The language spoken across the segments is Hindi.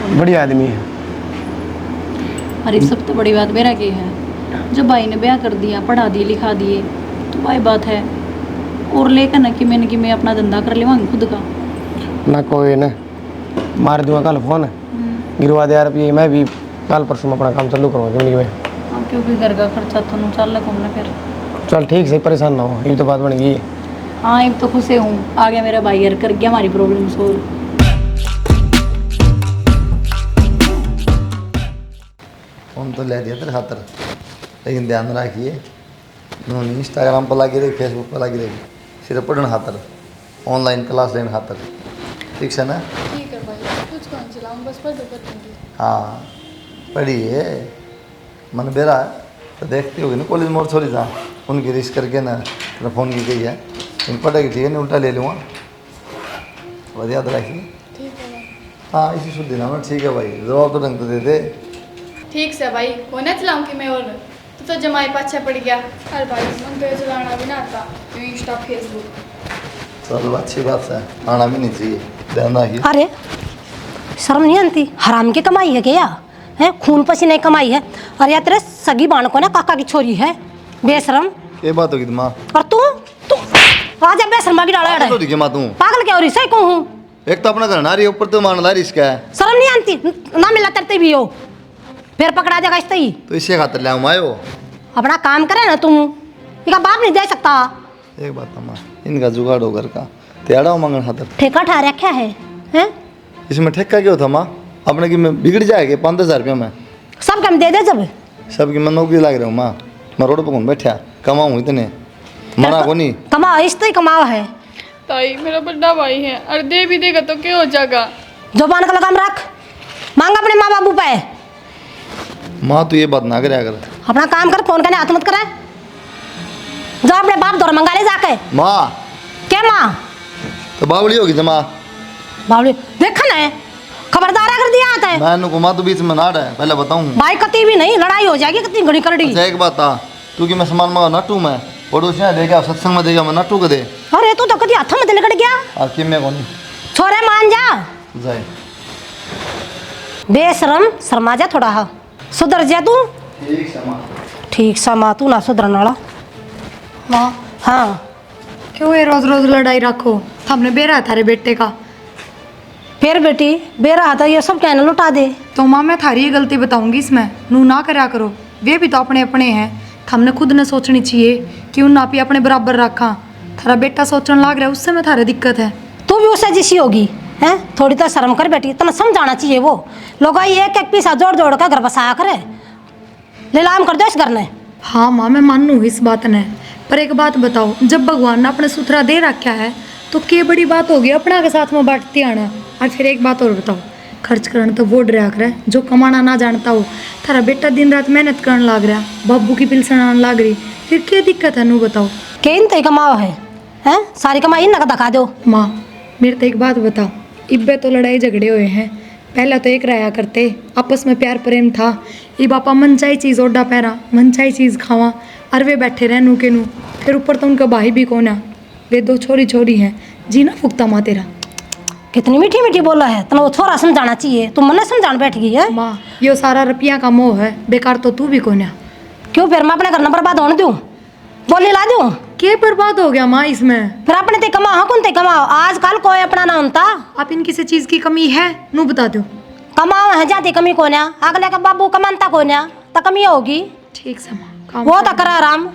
बढ़िया आदमी है। अरे सब तो बड़ी बात मेरा की है, जब भाई ने ब्याह कर दिया, पढ़ा दिए लिखा दिए, तो भाई बात है और लेकर ना कि मैं अपना धंधा कर लेवांगी खुद का ना। कोई ना, मार दूंगा कल फोन, गिरवा दे यार। मैं भी कल परसों अपना काम चालू करूँगा जिंदगी में। अब क्योंकि घर का खर्चा तो चल रहा घूमना फिर। चल ठीक से, परेशान ना हो, ये तो बात बन गई है। हाँ अब तो खुश हूँ, आ गया मेरा भाई, यार कर गया हमारी प्रॉब्लम सोल्व। फोन तो ले दिया तेरे खातर, लेकिन ध्यान रखिए इंस्टाग्राम पर लगी रही, फेसबुक पर लगी रही, सिर्फ पढ़ने खातर, ऑनलाइन क्लास लेने खातर, ठीक है ना? ठीक है भाई, कुछ कौन चलाऊँ, बस पढ़ दूँगी। हाँ पढ़िए, मन बेरा है तो देखती होगी ना कॉलेज मोड़ छोड़ी था, उनकी रिस्क करके ना तेरा फ़ोन की गई है, इन पढ़ेगी ठीक है, नहीं उल्टा ले लूँगा, बस याद रखिए। ठीक है भाई। हाँ इसी शुद्ध ना मैं, ठीक है भाई, जवाब तो ढंग तो दे दे। ठीक से भाई, होना चलाऊँ कि मैं, और तो जमाई पाछा पड़ गया। अरे भाई मन तो चलाना भी ना आता, इंस्टा फेसबुक। चलो अच्छी बात है, आना भी नहीं चाहिए, ध्यान रखिए। अरे शर्म नहीं आती, हराम की कमाई है क्या है, खून पसीने की कमाई है। और या तेरे सगी बाण को ना काका की छोरी है, बेशरम। ये बात होगी माँ, और तू तू आजा बेशर्मा की डाला है, माँ तू पागल क्या हो रही सही कहूँ। एक तो अपना घर नारी ऊपर तो मान ला रिस्क है, शर्म नहीं आती, ना मिला तरते भी हो, फिर पकड़ा जाएगा इस ही। तो इसे खातर ले आयो। अपना काम करे ना तुम, इनका बाप नहीं दे सकता। एक बात है माँ, इनका जुगाड़ हो घर का, त्याड़ा हो मंगन खातर ठेका ठा रखा है, हैं? इसमें ठेका क्यों था माँ, अपने की में बिगड़ जाएगी 5-10 रुपया में, सब कम दे दे जब। सबकी मैं नौकरी लाग रहा हूँ माँ, मैं रोड पर कौन बैठा कमाऊँ इतने, मना को नहीं। कमाओ इस ही कमाओ है। ताई मेरा बड़ा भाई है, और दे भी देगा तो क्या हो जाएगा। जुबान का लगाम रख, मांग अपने माँ बाबू पे। माँ तो ये बात ना करे अगर, अपना काम कर, फोन करने हाथ मत करे, जो अपने बाप दौर मंगा ले जाके। माँ क्या माँ तो बावली होगी माँ, बावली देखा ना, खबरदार अगर दिया आता है। मैं को माँ तो बीच में ना है, पहले बताऊँ भाई कती भी नहीं, लड़ाई हो जाएगी कितनी घड़ी करड़ी। अच्छा एक बात था, तू कि मैं सामान मंगा नटू में पड़ोसियाँ देगा, सत्संग में देगा, मैं नटू के दे। अरे तू तो कभी हाथ में लड़ गया, कि मैं कौन छोरे मान जा, जाए बेशरम शर्मा जा थोड़ा, हा सुधर जा तू। ठीक है माँ, ठीक सा माँ, तू ना सुधरन वाला। माँ हाँ क्यों ये रोज रोज लड़ाई रखो, हमने बेरा थारे बेटे का। फिर बेटी बेरा आता ये सब कहना लुटा दे। तो माँ मैं थारी ये गलती बताऊंगी इसमें, नू ना करा करो, वे भी तो अपने अपने हैं, हमने खुद ने सोचनी चाहिए कि उन आप ही अपने बराबर रखा। थारा बेटा सोचने लग रहा है, उससे में थारे दिक्कत है। तू भी उससे जैसी होगी हैं, थोड़ी तो शर्म कर बेटी, तुम्हें समझाना चाहिए। वो लोग एक एक पीसा जोड़ जोड़ कर घर बसाया करे, लीलाम कर दो इस घर ने। हाँ माँ मैं मानू इस बात ने, पर एक बात बताओ, जब भगवान ने अपने सुथरा दे रखा है तो क्या बड़ी बात होगी अपना के साथ में बांटती आना। और फिर एक बात और बताओ, खर्च करना तो वो डरा कर जो कमाना ना जानता हो। थारा बेटा दिन रात मेहनत करने लग रहा, बाबू की पिलसन आने लग रही, फिर क्या दिक्कत है नू बताओ। केन ते कमाओ है हैं, सारी कमाई नकद दिखा दो। माँ मेरे तो एक बात बताओ, इब्बे तो लड़ाई झगड़े हुए हैं, पहले तो एक रहा करते, आपस में प्यार प्रेम था। ये बापा मन चाही चीज़ ओडा पैरा, मन चाही चीज़ खावा, और वे बैठे रहे नू के नू। फिर ऊपर तो उनका भाई भी कौन है, वे 2 छोरी छोरी हैं, जीना फुकता माँ तेरा। कितनी मीठी मीठी बोला है, तो वो छोरा समझाना चाहिए, तुम मन समझाने बैठ गई है। माँ यो सारा रुपया का मोह है, बेकार तो तू भी कौन है। क्यों फिर मैं अपने घर नंबर बर्बाद होने दूँ, बोली ला दूँ? क्या बर्बाद हो गया माँ इसमें? फिर अपने ते कमाओ, कौन ते कमाओ, आजकल कोई अपना ना होता। आप इन किसी चीज़ की कमी है नू बता दो। कमाओ है जाती कमी कौन है, अगले का बाबू कमानता कौन है, तो कमी होगी। ठीक से माँ काम वो तो करा आराम।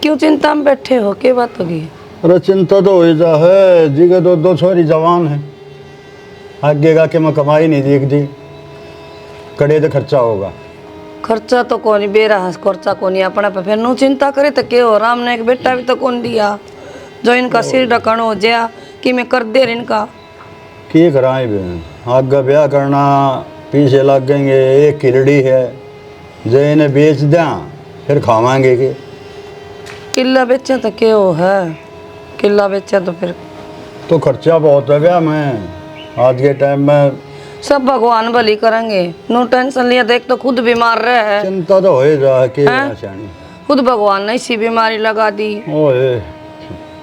क्यों चिंता में बैठे हो, क्या बात होगी? अरे चिंता तो हो जा है जी के, 2 छोरी जवान है, आगे का के मैं कमाई नहीं देख दी, कड़े तो खर्चा होगा। खर्चा तो कोनी बेरा हस, खर्चा कोनी अपना पे, फिर नू चिंता करे तो के हो। राम ने एक बेटा भी तो कौन दिया जो इनका सिर ढकन हो जाया कि मैं कर दे इनका। की कराए बहन, आगे ब्याह करना, पीछे लग गएंगे, एक किलड़ी है जो इन्हें बेच दें फिर खावाएंगे के। किला बेचे तो के हो है, किला बेचे तो फिर तो खर्चा बहुत है ब्याह में आज के टाइम में। सब भगवान भली करेंगे, नो टेंशन लिया, देख तो खुद बीमार रहे है। चिंता तो हो जा के खुद भगवान ने इसी बीमारी लगा दी। ओए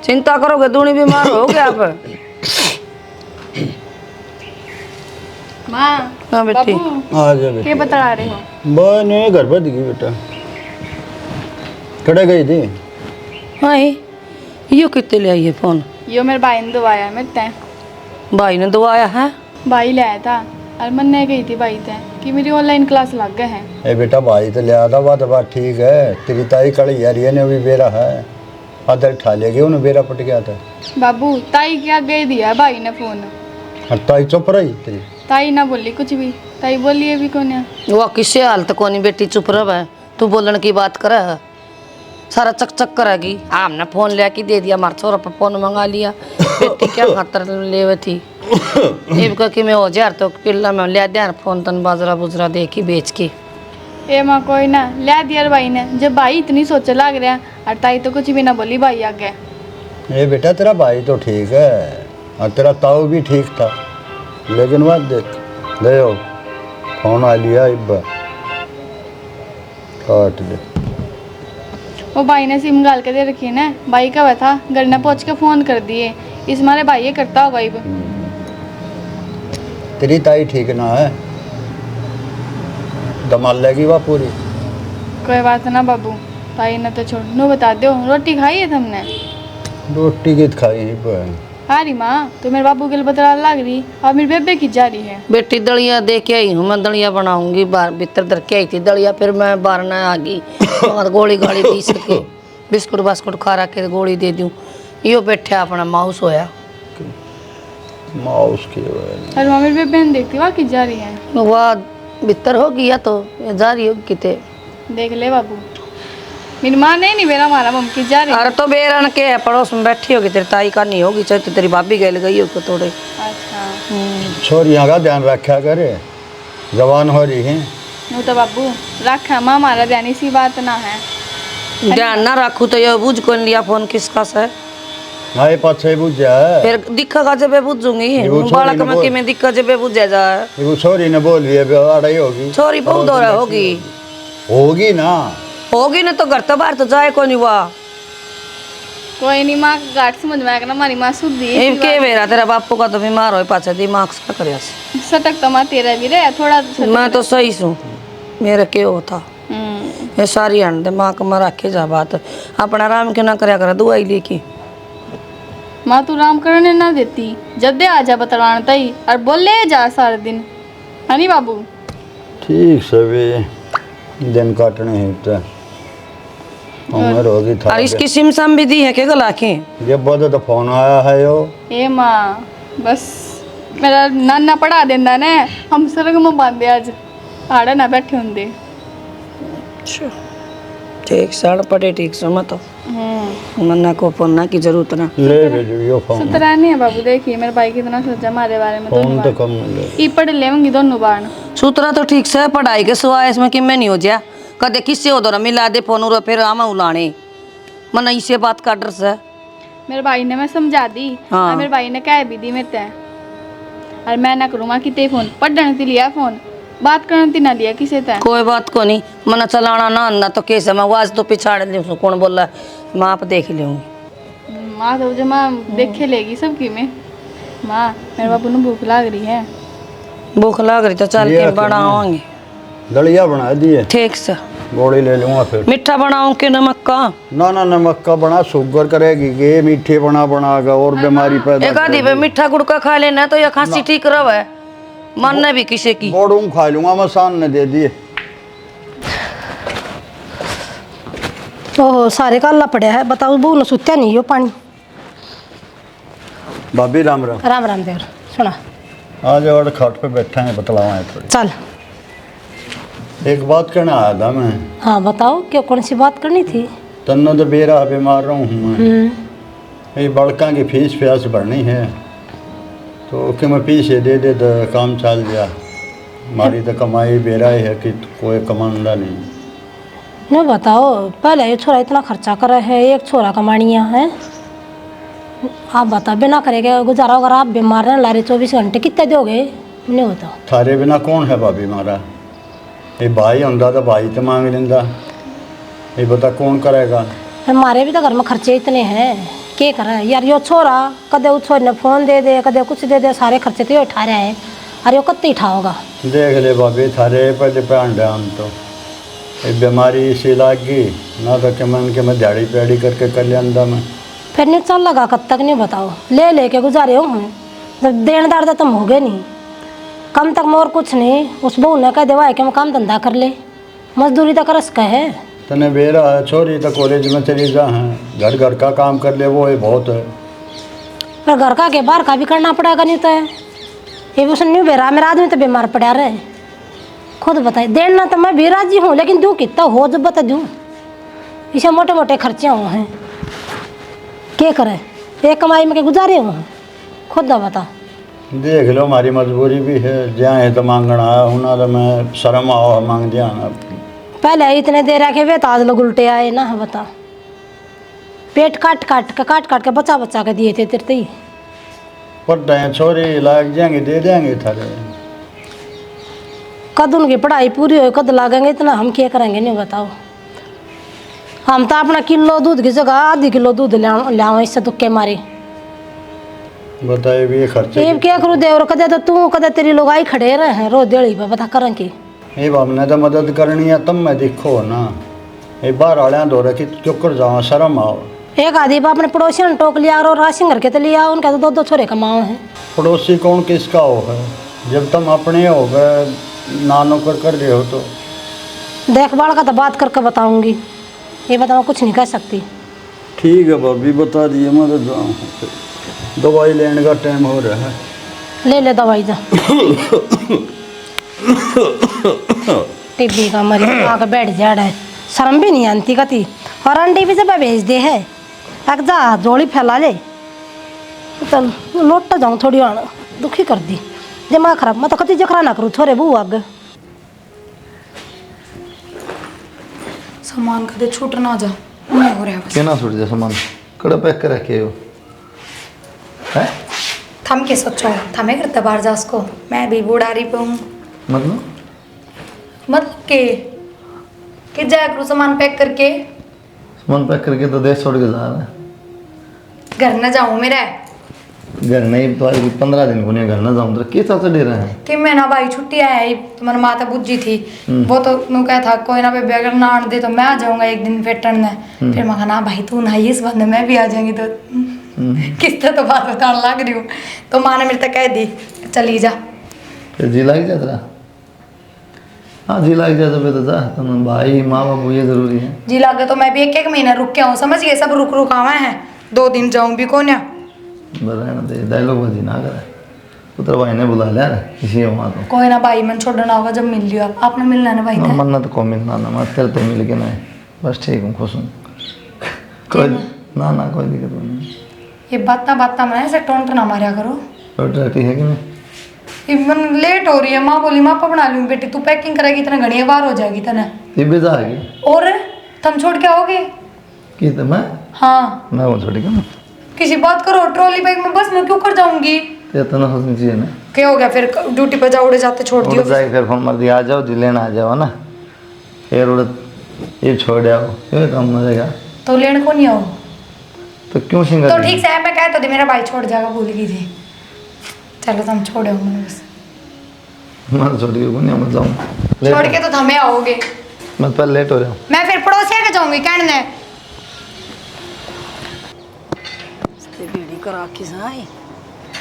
चिंता करोगे दूनी बीमार हो गया आप। माँ हाँ बेटी बाबू आ जा के बेटी बता रहे हो? बस नहीं घर पर दिखी बेटा कड़े गई थी हाँ यो कितने ले आई है फोन यो मेरे भाई ने दवाया मेरे तय भाई ने दवाया है भाई लाया था और मन नहीं गई थी भाई तय कि मेरी ऑनलाइन क्लास लग गए हैं। ए बेटा भाई तो लिया था बात ठीक है तेरी ताई कड़ी यार ये ने भी बेरा है आदर ठा लेगी उन्हें बेरा पट गया था बाबू ताई क्या गए दिया भाई ने फोन। और ताई चुप रही तेरी ताई ना बोली कुछ भी, ताई बोली है भी कौन है। वो किसे हालत कोनी बेटी चुप रह है तू बोलने की बात कर सारा चक चक करेगी हमने फोन ले के दे दिया मार छोरा पर फोन मंगा लिया बेटी क्या खातर ले थी एक कि मैं हो जा तो पिल्ला में ले दिया फोन तन बाजरा बुजरा दे के बेच के ए माँ कोई ना ले दिया भाई ने, जब भाई इतनी सोचे लग रहा और ताई तो कुछ भी ना बोली भाई आगे। ये बेटा तेरा भाई तो ठीक है और तेरा ताऊ भी ठीक था लेकिन बात देख ले फोन आ लिया इब्बा काट दे वो भाई ने सिम गाल के दे रखी है ना, भाई का वह था घर ने पहुँच के फोन कर दिए, इस मारे भाई ये करता होगा इब। तेरी ताई ठीक ना है दमाल लेगी वह पूरी कोई बात ना बाबू, ताई ने तो छोड़ नो बता दो रोटी खाई है तुमने? रोटी की खाई इब्बा हारी माँ तो मेरे बाबू के लिए बतला लग रही और मेरी बेबे की जा रही है। बेटी दलिया दे के आई हूँ मैं दलिया बनाऊंगी बाहर भीतर धर के आई थी दलिया फिर मैं बाहर ना आ गई और गोली गाली दी सके बिस्कुट बास्कुट खा रखे गोली दे दूँ यो बैठा अपना माउस होया माउस की और माँ मेरी बेबे ने देखती वहाँ की जा रही है। वह भीतर होगी या तो जा रही होगी किते देख ले बाबू मेरी माँ नहीं मेरा मारा मम की जा रही है। अरे तो बेरन के है पड़ोस में बैठी होगी तेरी ताई का नहीं होगी चाहे तो तेरी भाभी गल गई होगी थोड़े अच्छा छोरियाँ का ध्यान रखा करे जवान हो रही है वो तो बाबू रखा माँ हमारा ध्यान इसी बात ना है। ध्यान ना रखू तो ये बुझ कौन लिया फोन किसका से आए पाछे बुझ जाए फिर दिखा जब बुझूंगी वो छोरी बालक ने में बोल- कि मैं दिक्का जब बुझे जाए वो छोरी ने बोल रही है अड़ाई होगी छोरी बहुत हो रहा होगी होगी ना होगी ना तो घर तो बाहर तो जाए को नहीं हुआ कोई नहीं माँ गाठ समझ में आएगा ना हमारी माँ शुद्धि है। एम के बेरा तेरा बापू का तो बीमार हो पाछा दिमाग से करे सटक तो माँ तेरा भी रहे थोड़ा मैं तो सही हूँ मेरा क्या होता ये सारी हन दिमाग में रखे जा बात अपना आराम क्यों ना करया कर दुआई लेके माँ तू राम करने ना देती जब दे आजा बतलान तई और बोले जा सारे दिन है नी बाबू। ठीक सभी दिन काटने हैं तो उम्र होगी था और इसकी सिमसम भी दी है के गला की जब बोले तो फोन आया है यो ए माँ बस मेरा नाना पढ़ा देंदा ने हम सरग में बांधे आज आड़े ना बैठे होंगे। ठीक सड़ पड़े ठीक सो मत मन्ना को फोन की जरूरत ना ले भेजो यो फोन सुतरा नहीं है बाबू, देखिए मेरे भाई कितना सोचा हमारे बारे में। फोन तो कम मिले ई पढ़ लेंगी दोनों बार सूत्रा तो ठीक से पढ़ाई के सिवाय इसमें कि मैं नहीं हो जा कदे किससे हो दो मिला दे फोन उरा फिर आमा उलाने मन इसे बात का डर से मेरे भाई ने मैं समझा दी हाँ। और मेरे भाई ने कह भी दी मेरे ते और मैं ना करूँगा कि ते फोन पढ़ने ते लिया फोन बात करने ते ना लिया किसे ते। कोई बात को नहीं मना चलाना ना आंदा तो कैसे मैं आवाज तो पिछाड़ ली कौन बोला मैं आप देख लूंगी माँ तो जो माँ देखे लेगी सबकी में। माँ मेरे बाबू ने भूख लग रही है। भूख लग रही तो चल के बनाओगे दलिया बना दिए ठीक से गोली ले लूंगा फिर मीठा बनाऊं के नमक का ना ना नमक का बना शुगर करेगी ये मीठे बना बनागा और बीमारी पैदा एक आधी पे मीठा गुड़का खा लेना तो ये खांसी ठीक रहे मन ने भी किसी की बोड़ू खा लूंगा मैं शान ने दे दिए ओहो सारे काला पड़ा है बताओ बहू ने सुत्या नहीं हो पानी। भाभी राम राम राम राम देवर सुना आज और खाट पे बैठा है बतलावा है थोड़ी चल एक बात कहना आया था मैं हाँ बताओ क्या कौन सी बात करनी थी। तन्नो तो बेरा बीमार रहा हूँ मैं ये बड़का की फीस फ्यास भरनी है तो कि मैं पीछे दे दे तो काम चल गया हमारी तो कमाई बेरा ही है कि कोई कमांदा नहीं। न बताओ पहले ये छोरा इतना खर्चा कर रहे है एक छोरा कमानिया है आप बताओ बिना करेगा गुजारा अगर आप बीमार हैं लारे 24 घंटे कितने दोगे नहीं बताओ। थारे बिना कौन है भाभी मारा ये भाई होंदा तो भाई तो मांग लेंदा ये बता कौन करेगा। हमारे भी तो घर में खर्चे इतने हैं क्या करें यार यो छोरा कदे उस छोरे ने फोन दे दे कदे कुछ दे दे सारे खर्चे तो ये उठा रहे हैं अरे वो कत्ती ठाओगा। देख ले भाभी थारे पर डिपेंड है हम तो। ये बीमारी इसी लाग गई ना तो कि मन के मैं दिहाड़ी पैड़ी करके कर लिया मैं। फिर नहीं चल लगा कब तक नहीं बताओ, ले लेके गुजारे हो हैं। जब देनदार तो तुम हो गए नहीं, कम तक मोर कुछ नहीं। उस बहू ने कह देवा है कि मैं काम धंधा कर ले, मजदूरी तो करस का है। तने बेरा है छोरी तो कॉलेज में चली जा हैं, घर घर का काम कर ले वो है बहुत है। पर घर का के बाहर का भी करना पड़ेगा नहीं तो है। ये भी सुनियो बेरा मेरा आदमी तो बीमार पड़ा रहे। खुद बताए देना तो मैं भी राजी हूँ, लेकिन दूँ कितना हो जब बता दूँ। इसे मोटे मोटे खर्चे हुए हैं, क्या करे एक कमाई में के गुजारे हुए हैं, खुद दा बता। देख लो हमारी मजबूरी भी है, जहाँ है तो मांगना है होना तो मैं शर्म आओ मांग दिया ना। पहले इतने देर रखे वे ताज लोग उल्टे आए ना, बता। पेट काट काट के बचा बचा के दिए थे तेरे ही। पर छोरी लाग जाएंगे दे देंगे थारे। कद उनकी पढ़ाई पूरी हो कद लागेंगे इतना, हम क्या करेंगे नहीं बताओ। हम तो अपना किलो दूध की जगह आधी किलो दूध लाओ इससे तुक्के मारे। बताए भी ये खर्चे ये क्या करूँ देवर, कदे तो तू कदे तेरी लोग आई खड़े रहे हैं रोज देड़ी पे, बता करें की। ये हमने तो मदद करनी है तब मैं दिखो ना। ये बाहर आड़िया दो रखी चुकर जाओ शर्म आओ। एक आदि अपने पड़ोसी ने टोक लिया और राशन करके तो लिया, उनका तो 2-2 छोरे कमाओ हैं। पड़ोसी कौन किसका हो है, जब तुम अपने हो गए नानो कर रहे हो तो। देखभाल का तो बात करके बताऊंगी, ये बताओ कुछ नहीं कह सकती। ठीक है भाभी बता दिए, मैं तो जाऊँ दवाई लेने का टाइम हो रहा है। ले दवाई जा। टिब्बी का मरीज आके बैठ जा रहा है, शर्म भी नहीं आती कती। और अंडे भी जब भेज दे है एक जा जोड़ी फैला ले। चल लौट जाऊँ थोड़ी आना, दुखी कर दी दिमाग खराब। मैं तो कति जखरा ना करूँ छोरे बू आग। सामान कदे छूट ना जा, मैं हो रहा बस। क्या ना छूट जाए सामान, कड़ा पैक कर रखे हो है। थम के सोचो, थमे करते बाहर जा उसको, मैं भी बूढ़ारी पे हूँ। मतलब के जाया करूँ सामान पैक करके। सामान पैक करके तो देश छोड़ के जा रहा है। घर न जाऊँ मेरा घर नहीं तो आज 15 दिन होने घर ना जाऊँ तो क्या चाचा दे रहे हैं कि मैं ना भाई छुट्टी आया है, तुम्हारी माता बुझी थी वो तो नु कहा था कोई ना बेबी अगर ना आने दे तो मैं आ जाऊंगा एक दिन फेटन ने। फिर मैं कहा ना भाई तू ना इस बंद मैं भी आ जाऊंगी तो किससे तो बात बताने लग रही हूँ। तो माँ ने मेरे तक कह दी चली जा। फिर जी लग जा तेरा। हाँ जी लग जा तो जा तुम भाई माँ बाबू ये जरूरी है। जी लागे तो मैं भी 1-1 महीना रुक के आऊँ, समझ गए सब रुक आवे हैं। 2 दिन जाऊँ भी कौन बराबर दे डायलॉग बाजी ना करे, पुत्र भाई ने बुला लिया इसी वहाँ तो। कोई ना भाई मन छोड़ना होगा जब मिल लियो, आपने मिलना है ना भाई था। मन्नत को मिलना ना मत करते मिल के नहीं, बस ठीक हूँ खुश हूँ। कोई ना कोई दिक्कत नहीं। ये बाता में ऐसे टोंट ना मारा करो। रोटी है कि नहीं? ये मन लेट हो रही है, माँ बोली माँ बना लूँ बेटी तू पैकिंग करेगी इतना घड़िया बार हो जाएगी तना। ये बेजा आ गई और तुम छोड़ के आओगे कि तो मैं हाँ वो छोड़ के किसी बात करो, ट्रॉली बैग में बस मैं क्यों कर जाऊंगी। ये तो ना सोचनी चाहिए ना। क्या हो गया फिर ड्यूटी पे जाओ उड़े जाते छोड़ दियो। उड़ जाए फिर फोन मार दिया आ जाओ जी लेना आ जाओ ना, फिर उड़ ये छोड़ आओ ये काम हो जाएगा। तो लेने को नहीं आओ तो क्यों सिंगर तो ठीक से है, मैं कह तो दे मेरा भाई छोड़ जाएगा भूल गई थी। चलो तुम छोड़े हो मैंने बस मैं छोड़ के नहीं मत जाऊँ छोड़ के तो हमें आओगे। मैं पहले लेट हो रहा हूँ। मैं फिर पड़ोसिया के जाऊंगी कहने बीड़ी करा के साई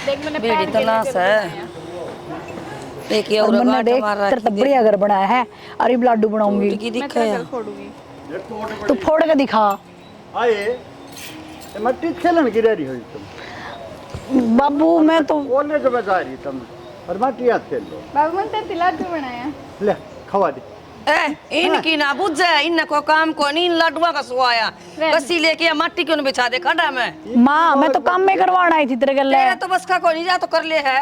देख मैंने बीड़ी तो नास है। एक ये और गाठ मार तेरा तो बढ़िया घर बनाया है। अरे लाडू बनाऊंगी की दिखा है तू फोड़ के दिखा। आए मट्टी खेलन की रही हो तुम बाबू मैं तो बोलने जो बजा रही तुम और मट्टी याद खेल लो। बाबू मन तेरे लाडू बनाया ले खवा दे। इनकी ना बुझ जाए, इनको काम को नहीं लडुआ का सुआया कसी लेके मट्टी क्यों बिछा दे खड़ा में। माँ मैं तो काम में करवाना आई थी तेरे गले। तेरे तो बस का को नहीं जा तो कर ले है।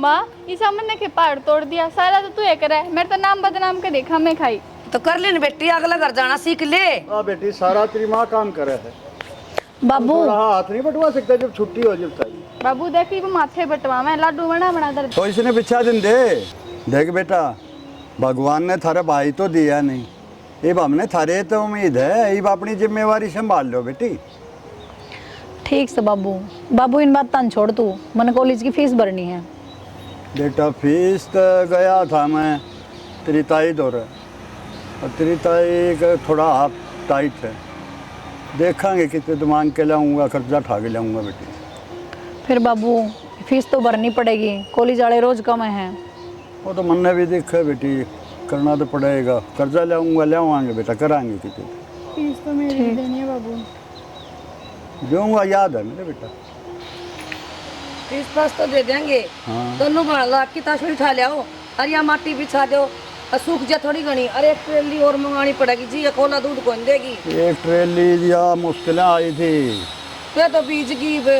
माँ इस अमन ने के पहाड़ तोड़ दिया, सारा तो तू ये करे, मेरे तो नाम बदनाम के देखा मैं खाई। तो कर ले न बेटी, अगला घर जाना सीख ले। आ बेटी सारा तेरी माँ काम करे है। बाबू हाथ नहीं बटवा सकता जब छुट्टी हो जब चाहिए। बाबू देखी वो माथे बटवा मैं लाडू बना दर। तो इसने बिछा दिन दे। देख बेटा भगवान ने थारा भाई तो दिया नहीं, अब हमने थारे तो उम्मीद है, अब अपनी जिम्मेवारी संभाल लो बेटी। ठीक से बाबू। बाबू इन बात तन छोड़, तू मन कॉलेज की फीस भरनी है। बेटा फीस तो गया था मैं तेरी ताई दौरे, और तेरी ताई का थोड़ा हाथ टाइट है, देखेंगे कितने तो मांग के लाऊंगा, कर्जा उठा के लाऊंगा बेटी। फिर बाबू फीस तो भरनी पड़ेगी, कॉलेज वाले रोज कम है। वो तो मन ने भी देखा बेटी, करना तो पड़ेगा, कर्जा लाऊंगा लावाएंगे बेटा, कराएंगे कितने। फीस तो मेरी भी देनी है बाबू। दूंगा, याद है मेरे बेटा। फीस पास तो दे देंगे। हाँ। दोनों लाख की तस्वीर उठा लियाओ, और यहाँ माटी बिछा दो, और सूख जा थोड़ी घनी। अरे एक ट्रेली और मंगानी पड़ेगी जी, ये खोला दूध कौन देगी? एक ट्रेली दिया, मुश्किलें आई थी। ये तो बीज की बे।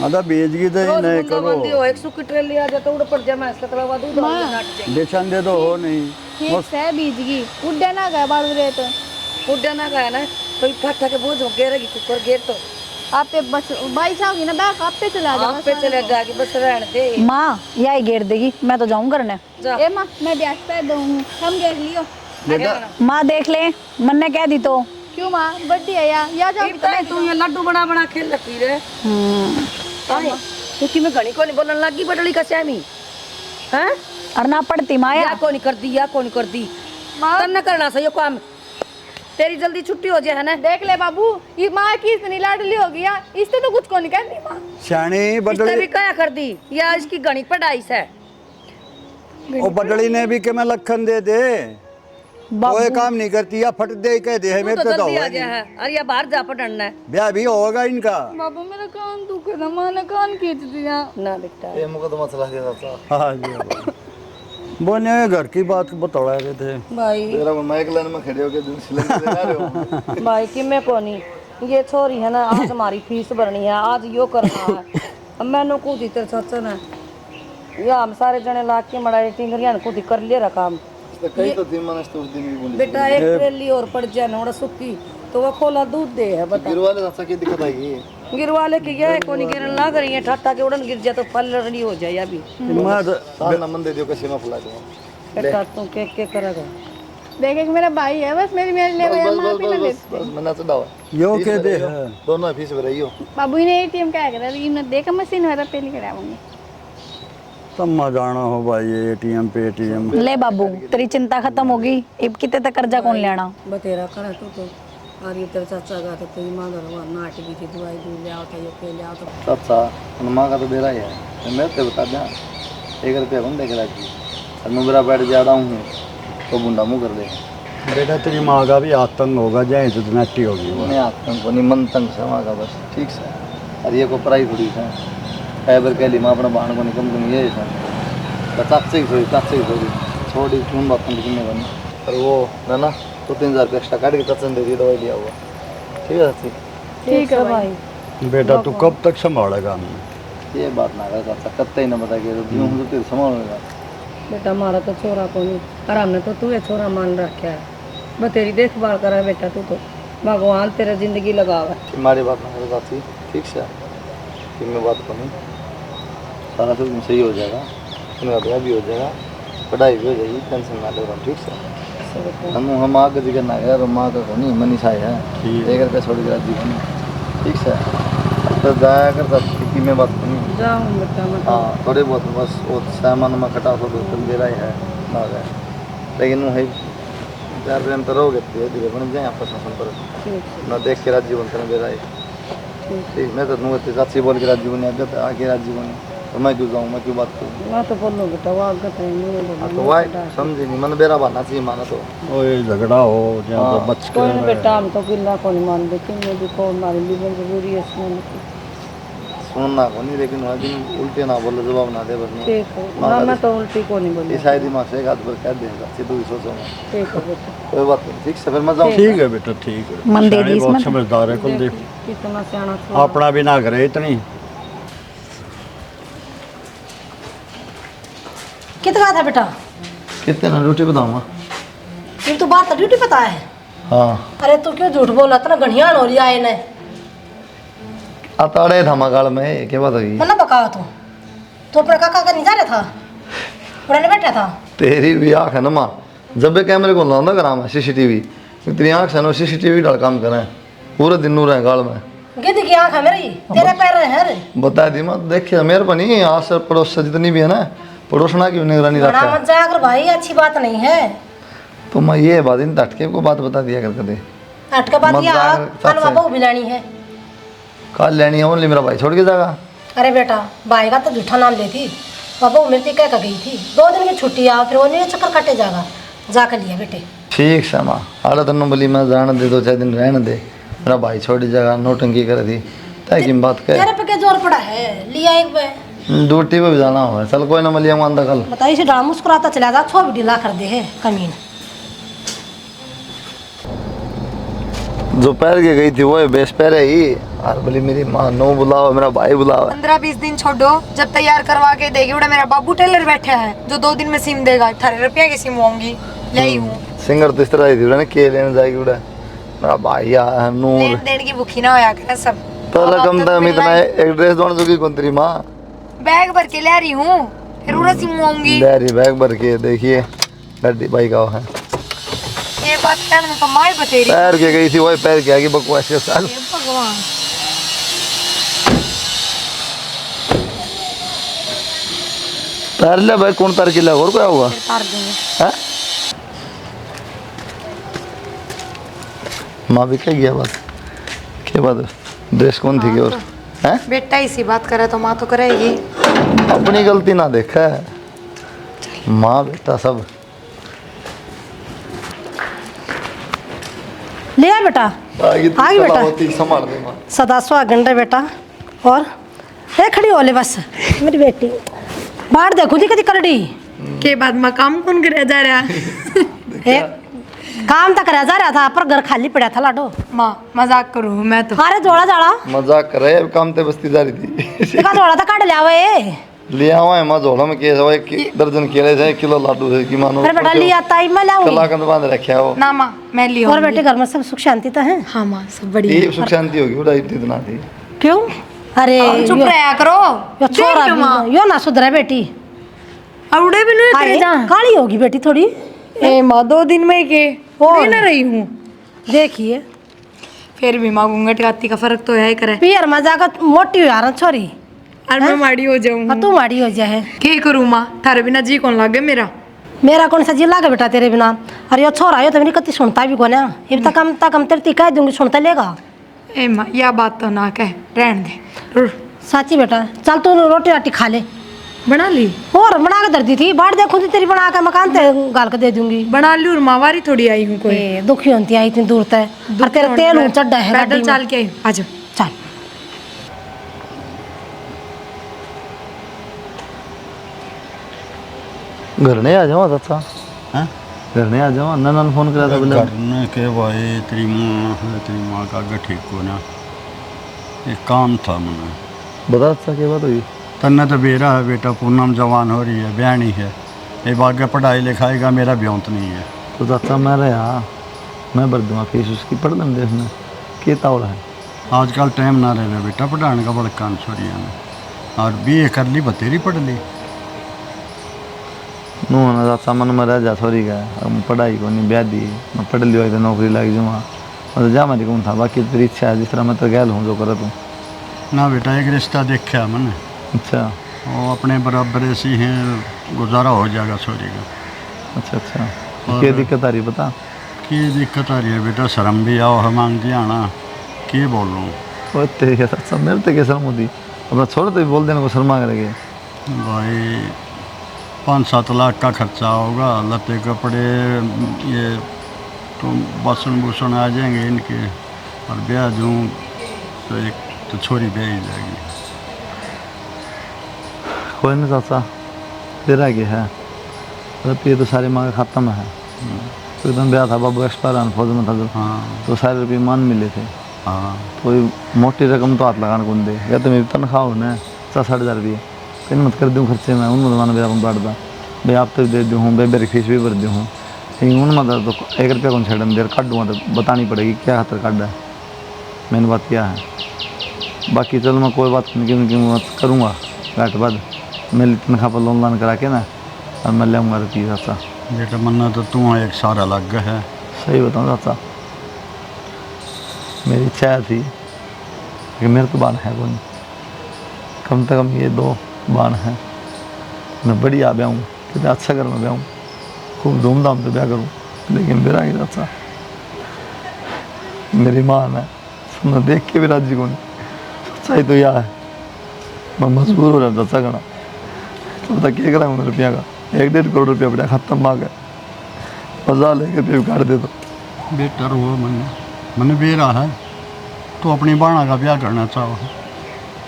अदा बीज की तो ही रोज नहीं बूंदाबांदी करो, हो, एक सूखी ट्रेली आ जाए तो उड़ पड़ जाए, मैं इसका तलावा दूध और नाट जाए। बेचन दे दो हो नहीं। ठीक है बीजगी उड्डे ना गए बाड़ू रे तो उड्डा ना गया ना तो इकट्ठा के बोझ हो गेरेगी कुकर गेर तो आप पे बस बाईस आओगी ना बैग आप पे चला आप पे चले जाएगी, बस रहने दे। माँ यही घेर देगी, मैं तो जाऊँ करने। जा। ए माँ मैं ब्याज पे दूँ हम घेर लियो। माँ देख ले, मन ने कह दी तो। क्यों माँ बड्डी है या जाओ इतना ही तू ये लड्डू बना बना खेल रखी रे। क्योंकि मैं घड़ी को नहीं बोलने लगी बटली का श्यामी हैं, और ना पड़ती माया। या कौन कर दी, या कौन कर दी, तब न करना सही काम। तेरी जल्दी छुट्टी हो जाए है ना। देख ले बाबू ये माँ की इतनी लाडली हो गई यार, इससे तो कुछ को नहीं कहती माँ। श्याणी इसने बदली, भी क्या कर दी, या इसकी घड़ी पढ़ाई से वो बदली ने भी कि मैं लखन दे दे, कोई काम नहीं करती, या फट दे कह दे है तू मेरे तो पे तो जल्दी आ होगा गया नहीं। है, अरे ये बाहर जा पढ़ना है। ब्याह भी होगा इनका। बाबू मेरा कान दुख रहा, माँ ने कान खींच दिया। ना बेटा ये मुकदमा चला दिया था हाँ जी। बोने घर की बात बतौड़ा रहे थे भाई। तेरा वो माइक लाइन में खड़े होके दिन सिलेंडर ले रहे हो। भाई कि मैं कोनी ये छोरी है ना, आज हमारी फीस भरनी है, आज यो करना है। अब मैंने कूदी तेरे सच ना, या हम सारे जने लाग के मड़ाई टिंगरिया ने कूदी कर लिया काम। तो कहीं तो दिन मैंने तो उस दिन भी बोली बेटा एक ट्रेली और पड़ जाए ना सुक्की तो वो खोला दूध दे है, बता। गिरवाले साथ की दिक्कत आएगी। गिरवाले की ये कोनी गिरन ना करिए, ठट्टा के उड़न गिर जाए तो फल लड़नी हो जाए। अभी मैं तो साल नमन दे दियो कैसे मैं फुला दूंगा। बेटा तू के करेगा? देखे कि मेरा भाई है बस मेरी मेरे लिए भैया माँ भी ना बस बस मना चढ़ावा यो के दे है। दोनों फीस भराई हो। बाबू ने एटीएम क्या करा लेकिन देखा मशीन वाला पहले कराऊंगी। तब मैं जाना हो भाई एटीएम पे एटीएम। ले बाबू तेरी चिंता खत्म होगी, अब कितने तक कर्जा कौन लेना। बतेरा करे तो और ये तेरे चाचा का तो तेरी माँ घर नाट की थी, दवाई दूध ले आओ था, ये पे ले आओ तो। अच्छा माँ का तो दे रहा ही है, मैं तो बता दें 1 रुपया कौन देख रहा है, और मैं मेरा बैठ जा रहा हूँ तो बुंडा मुँह कर देगा। बेटा तेरी माँ का भी आतंक होगा, जाए तो नट्टी होगी वो। नहीं आतंक को नहीं मन तंग से माँ का बस ठीक से। और ये को पढ़ाई थोड़ी है एबर कह ली माँ अपना बहन को निकम दूँगी ये सर चाचे की थोड़ी छोड़ी क्यों बात कितने बनी। और वो ना तो 3,000 रुपये एक्स्ट्रा काट के चाचा ने दे दी, दवाई लिया हुआ। ठीक है चाची। ठीक है भाई। बेटा तू कब तक संभालेगा हमें? ये बात ना कर चाचा, कत्ते ही ना बता के तो यूँ तो तेरे संभालेगा। बेटा हमारा तो छोरा को नहीं, और हमने तो तू ये छोरा मान रखा है, बस तेरी देखभाल करा बेटा। तू तो भगवान तेरा जिंदगी लगावा। हमारी बात ना करो चाची ठीक से, फिर मैं बात करूँ सारा सब सही हो जाएगा, उनका ब्याह भी हो जाएगा, पढ़ाई भी हो जाएगी, टेंशन ना लो ठीक से। हम माँ का जिक्र ना कर, माँ का नहीं मनीषा है 1 रुपया छोड़ के राजी बनी ठीक से। अब तो जाया कर सकती कि मैं बात करूँ जाऊँ बेटा मैं। हाँ थोड़े बहुत बस वो सामान में कटा तो दे रहा है ना गए, लेकिन वो है प्यार प्रेम तो रहोगे धीरे धीरे बन जाए आपस में संपर्क ना, देख के राजी बनते दे रहा है ठीक। मैं तो नुँगे चाची बोल के राजी बनी, आगे आगे राजी बनी तो मैं क्यों जाऊँ, मैं क्यों बात करूँ। मैं तो बोलूँ बेटा वो आगत है हाँ तो वाई समझे नहीं मन बेरा बनना चाहिए माना तो। ओए झगड़ा हो जहाँ तो बच कोई के नहीं बेटा, हम तो किला को नहीं मान देते, मैं भी को हमारी जीवन जरूरी है सुनने की। सुनना को नहीं, लेकिन उल्टे ना बोले जवाब ना दे बस। ठीक है ना, मैं तो उल्टी को नहीं बोली। ये शायद दिमाग से एक हाथ पर कह देगा सीधू ही सोचो मैं। ठीक है बेटा। कोई बात नहीं ठीक से, फिर मैं जाऊँ। ठीक है बेटा ठीक है। मन दे दी श्याणी इसमें। बहुत समझदार है कुलदीप, कितना सियाना छोरा। अपना भी ना करे इतनी। कितना था बेटा? कितने ना रोटी बताऊँ। फिर तो बात तो ड्यूटी पता है। हाँ अरे तू क्यों झूठ बोला, इतना घड़ियाल हो लिया है ने। अताड़े था मगाल में क्या बात हुई। मना बका तो अपने काका का नहीं जा रहा था, पुराने बैठा था। तेरी भी आँख है ना माँ, जब भी कैमरे को लाऊंगा करा मैं CCTV, तेरी आँख से ना CCTV डाल काम करें पूरे दिन नूर है गाल में। गिद्ध की आँख है मेरी, तेरे पैर है रे। बता दी माँ देखिए मेहरबानी, आस पड़ोस से जितनी भी है ना पड़ोसना की निगरानी बड़ा रखा है। मत जाया कर भाई, अच्छी बात नहीं है। तो मैं ये बात इन तटके को बात बता दिया कर कदे हट के बात मत यह जाया कल सच बाबू भी लेनी है। कल लेनी है ओनली मेरा भाई छोड़ के जाएगा। अरे बेटा भाई का तो झूठा नाम लेती, बाबू मृत्यु कह गई थी 2 दिन की छुट्टी आ, फिर वो नहीं चक्कर काटे जाएगा, जाकर लिया बेटे। ठीक है माँ आला तनु बोली मैं जाने दे 2-4 दिन रहने दे, मेरा भाई छोड़ जगह नोटंकी कर दी तय की बात कह तेरे पे क्या जोर पड़ा है, लिया एक बार ड्यूटी पे भी जाना हो चल कोई ना मिलिया मानता कल। बताइए से डाल मुस्कुराता चला जा, छो भी ढीला कर दे है कमीन। जो पैर के गई थी वो बेस पैर है ही और बोली मेरी माँ नो बुलाओ मेरा भाई बुलाओ। 15-20 दिन छोड़ो, जब तैयार करवा के देगी उड़ा मेरा बाबू टेलर बैठा है जो 2 दिन में सिम देगा। 18 रुपया की सिम होंगी ले ही हूँ। सिंगर तो इस तरह ही थी ना के लेने जाएगी उड़ा मेरा भाई है नूर लेन देन की भूखी ना होया करे सब। तो रकम तो इतना एक ड्रेस दोनों जोगी कौन तेरी माँ बैग भर के ले रही हूँ, फिर उड़ा सिम होंगी। ले रही बैग भर के देखिए गड्डी भाई का है ये बात कहने तो माई बतेरी। पैर के गई थी वही पैर के आगे बकवास के साथ। भगवान तार ले भाई कौन तार के ले और क्या हुआ तार देंगे। हैं माँ भी क्या गया बात क्या बात ड्रेस कौन थी और हैं बेटा इसी बात करे तो माँ तो करेगी। अपनी गलती ना देखा है माँ बेटा सब। लिया बेटा आगे आगे बेटा। होती संभाल दे माँ। सदा सुहागन रहे बेटा। और ये खड़ी हो ले बस मेरी बेटी, बाहर देखो जी कदी करड़ी के बाद में काम कौन करे जा रहा ए, काम तक रह जा रहा था पर घर खाली पड़ा था लाडो। माँ मजाक करूँ मैं तो। अरे जोड़ा जाड़ा मजाक कर रहे अब काम ते बस्ती जा रही थी का जोड़ा था काट लिया वे। ले आवा है माँ झोला में के जाओ 1 दर्जन केले से 1 किलो लाडू है कि मानो अरे बेटा लिया ताई मैं लाऊंगी। कलाकंद बांध रखे है वो ना माँ मैं लिया। और बेटे घर में सब सुख शांति तो है। हाँ माँ सब बढ़िया। ये सुख शांति होगी उड़ा इतना थी क्यों अरे चुप यो- रहा करो। यो छोरा देख लो माँ। भी- यो ना सुधरे बेटी। अवड़े भी नहीं करे अरे जा। काली होगी बेटी थोड़ी। ए माँ 2 दिन में के और? थोड़ी ना रही हूँ। देखिए फिर भी माँ घूंघट गाती का फर्क तो है करे। पियर में जाकर मोटी हो यार छोरी और मैं माड़ी हो जाऊँ। और तू माड़ी हो जाए। के करूँ माँ थारे बिना जी कौन लागे मेरा। मेरा कौन सा जिला का बेटा तेरे बिना। अरे यो छोरा यो तो मेरी कति सुनता भी कौन है। ये तक हम तेरे कह दूंगी सुनता लेगा। ए माँ यह बात तो ना कह रहने दे। साची बेटा चल तू रोटी राटी खा ले। बना ली और बना के दर दी थी बाहर देखूंगी तेरी बना के मकान ते गाल के दे दूंगी। बना ली और मावारी थोड़ी आई हूँ कोई। ए, दुखी होती आई इतनी दूर तक और तेरा तेल ऊंचा चढ़ा है गाड़ी पैदल में। चल के आई आ जाओ। चल घर नहीं आ जाओ चाचा हैं घर नहीं आ जाओ ननन फोन करा था बोले करने के भाई तेरी माँ का आगे ठीक हो ना एक काम था मैंने बता चाचा क्या बात हुई। तन्ने तो बेरा है बेटा पूनम जवान हो रही है ब्याणी है ये आगे पढ़ाई लिखाई का मेरा ब्योंत नहीं है। तो चाचा मैं रहा मैं भर दूंगा फीस उसकी पढ़ लें देखना के तावड़ा है आजकल टाइम ना रहे बेटा पढ़ाने का बड़ा कान छोड़िया ने और बीए कर ली बतेरी पढ़ ली। नो ना चाचा मन में रह जा थोड़ी का अब पढ़ाई को नहीं ब्याह दी मैं पढ़ लिया तो नौकरी लग जाऊँगा और तो जा मेरी कौन था बाकी तेरी इच्छा है जिस तरह मैं तो गैल हूँ जो कर तूँ। ना बेटा एक रिश्ता देखा मैंने अच्छा वो अपने बराबर ऐसी हैं गुजारा हो जाएगा छोरी का। अच्छा अच्छा और- क्या दिक्कत आ रही बता। की दिक्कत आ रही है बेटा शर्म भी आओ हम मांगती आना की बोल रहा हूँ वो तेरे के साथ सब मेरे तो शर्म होती अपना छोड़ तो बोल देने को शर्मा करेंगे। भाई 5-7 लाख का खर्चा होगा लत्ते कपड़े ये तो बसन बुसन आ जाएंगे इनके और ब्याह दूँ तो एक तो छोरी ब्याह ही जाएगी। कोई नहीं चाचा तेरा क्या है मतलब ये तो सारे मांगे खत्म है तो एकदम ब्याह था बाबू एक्सपायर है फौज में था जो हाँ तो सारे रुपये मान मिले थे हाँ तो ये मोटी रकम तो हाथ लगाने को दे या तो मेरी तनख्वाह हो ना 60,000 रुपये कहीं मत कर दूँ खर्चे में उन माना मेरा बांट दा भाई आप तो दे दूँ बेबे फीस भी भर दूँ लेकिन उन मतलब तो 1 रुपया कौन छेड़न देर काट दूँगा तो बतानी पड़ेगी क्या खातर काट है मैंने बात किया है बाकी चलो मैं कोई बात नहीं क्योंकि मत करूँगा घाट बाद मेरी तनख्वाह पर लोन करा के ना और मैं ले आऊँगा रुपये चाचा। बेटा मन्ना तो तू एक सारा लग है। सही बताऊँ चाचा मेरी इच्छा थी कि मेरे तो बाण है कौन कम से कम ये 2 बाण हैं मैं बढ़िया ब्याह हूँ, कितने अच्छा घर में ब्याह हूँ, खूब धूमधाम से ब्याह करूँ, लेकिन मेरा ही अच्छा मेरी माँ ने सुनना देख के भी राजी को नहीं। सच्चाई तो यह है, मैं मजबूर हो रहा था अच्छा करना। तो बता क्या करा उन्होंने रुपया का 1-1.5 करोड़ रुपया पड़ा खत्म आ गया, 50 लेकर पे काट दे तो। बेटा रो मैंने बेरा है तो अपनी बाणा का ब्याह करना चाहो,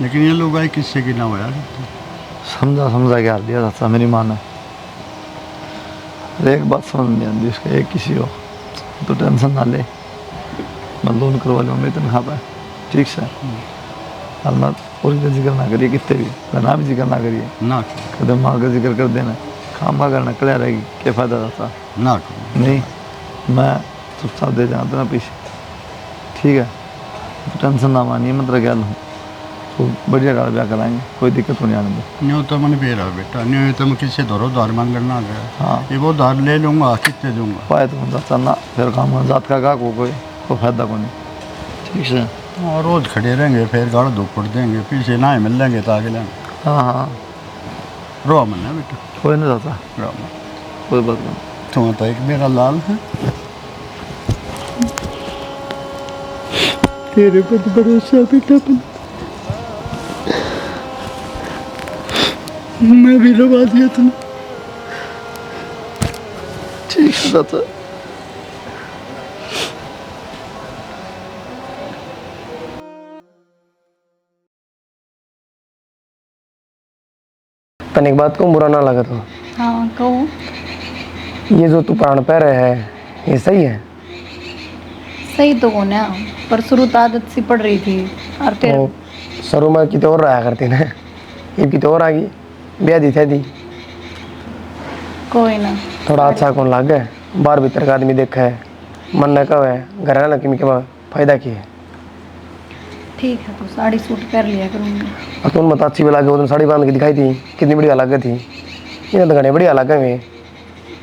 लेकिन ये लोग आए किससे की ना हो यार। समझा के हार दिया था मेरी माँ ने। अरे एक बात समझ नहीं आती उसका, एक किसी हो तो टेंशन ना ले, मैं लोन करवा लूँ, मेरी तनख्वाह पाए ठीक से। और मैं और का जिक्र ना करिए कितने भी, ना भी जिक्र ना करिए ना कदम माँ का जिक्र कर देना, खाम खा करना कलिया रहेगी, क्या फ़ायदा रहता ना नहीं। मैं चुपचाप दे जाता ना पीछे, ठीक है, तो टेंशन ना मानिए, मत रख लूँ तो बढ़िया गाड़ ब्याह कराएंगे, कोई दिक्कत नहीं आने दो। न्यू तो मैंने बेरा बेटा, न्यू तो मैं किसी धरो धार मांग करना आ गया। हाँ ये वो धार ले लूँगा, कितने दूँगा पाए तो मतलब चलना फिर काम जात का कोई फायदा को नहीं, ठीक है। और रोज खड़े रहेंगे फिर गाड़ धूप पड़ देंगे, पीछे ना ही मिल लेंगे तो आगे लेंगे। हाँ हाँ रो मना बेटा, कोई नहीं जाता, रो कोई बात नहीं। तुम तो एक मेरा लाल है, तेरे पर भरोसा बेटा, मैं भी रवा दिया तुम्हें। ठीक है चाचा। तन एक बात को बुरा ना लगा तो, हाँ कहो। ये जो तू प्राण पै रहे है ये सही है? सही तो हो ना, पर शुरू तो आदत सी पड़ रही थी और फिर तो शुरू में कितने और रहा करती ना, ये कितने और आ गई, ब्याह दी थी कोई ना। थोड़ा अच्छा कौन लाग गए, बाहर भीतर का आदमी देखा है, मन न कब है घर ना कि क्या फायदा की है। ठीक है तो साड़ी सूट पहन लिया करूँगी। और तुम मत अच्छी भी लगे, वो तुम साड़ी बांध के दिखाई थी कितनी बढ़िया लग थी, ये तो घने बढ़िया लगे मैं।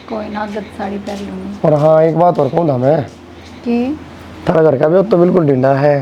कोई ना आदत साड़ी पहन लूँगी। और हाँ एक बात और कहूँ था मैं कि तेरा घर का भी तो बिल्कुल ढींढा है,